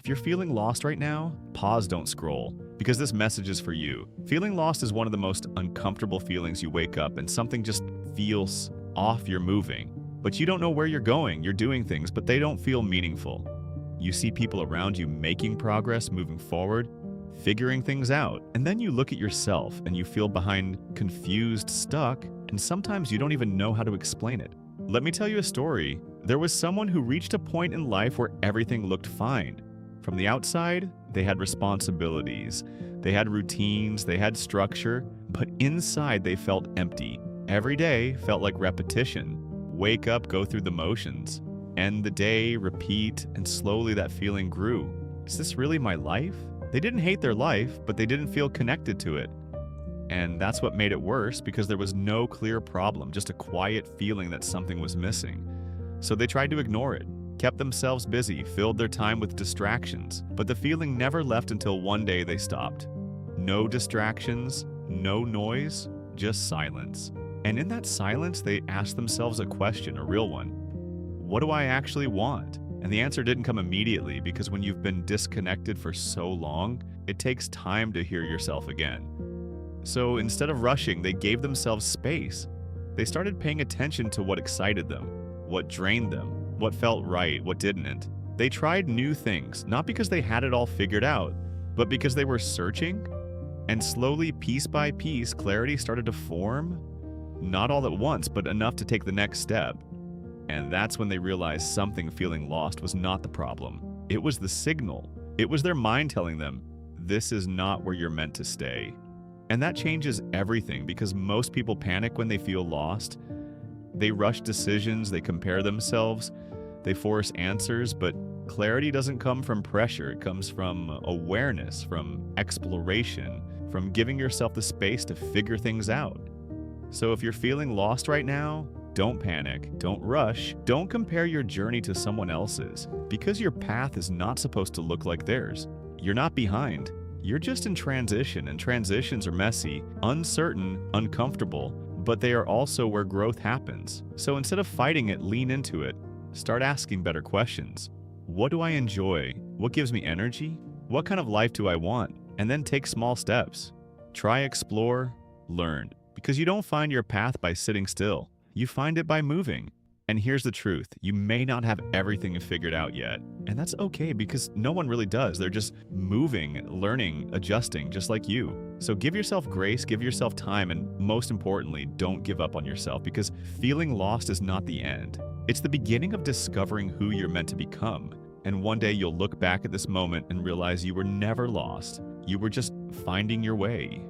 If you're feeling lost right now, pause, don't scroll, because this message is for you. Feeling lost is one of the most uncomfortable feelings. You wake up and something just feels off, you're moving, but you don't know where you're going. You're doing things, but they don't feel meaningful. You see people around you making progress, moving forward, figuring things out, and then you look at yourself and you feel behind, confused, stuck, and sometimes you don't even know how to explain it. Let me tell you a story. There was someone who reached a point in life where everything looked fine. From the outside, they had responsibilities, they had routines, they had structure, but inside they felt empty. Every day felt like repetition. Wake up, go through the motions. End the day, repeat, and slowly that feeling grew. Is this really my life? They didn't hate their life, but they didn't feel connected to it. And that's what made it worse, because there was no clear problem, just a quiet feeling that something was missing. So they tried to ignore it, kept themselves busy, filled their time with distractions, but the feeling never left until one day they stopped. No distractions, no noise, just silence. And in that silence, they asked themselves a question, a real one. What do I actually want? And the answer didn't come immediately, because when you've been disconnected for so long, it takes time to hear yourself again. So instead of rushing, they gave themselves space. They started paying attention to what excited them, what drained them, what felt right, what didn't. They tried new things, not because they had it all figured out, but because they were searching. And slowly, piece by piece, clarity started to form. Not all at once, but enough to take the next step. And that's when they realized something feeling lost was not the problem. It was the signal. It was their mind telling them, this is not where you're meant to stay. And that changes everything, because most people panic when they feel lost. They rush decisions, they compare themselves, they force answers, but clarity doesn't come from pressure. It comes from awareness, from exploration, from giving yourself the space to figure things out. So if you're feeling lost right now, don't panic, don't rush, don't compare your journey to someone else's, because your path is not supposed to look like theirs. You're not behind. You're just in transition, and transitions are messy, uncertain, uncomfortable, but they are also where growth happens. So instead of fighting it, lean into it. Start asking better questions. What do I enjoy? What gives me energy? What kind of life do I want? And then take small steps. Try, explore, learn. Because you don't find your path by sitting still. You find it by moving. And here's the truth, you may not have everything figured out yet. And that's okay, because no one really does. They're just moving, learning, adjusting, just like you. So give yourself grace, give yourself time, and most importantly, don't give up on yourself, because feeling lost is not the end. It's the beginning of discovering who you're meant to become. And one day you'll look back at this moment and realize you were never lost. You were just finding your way.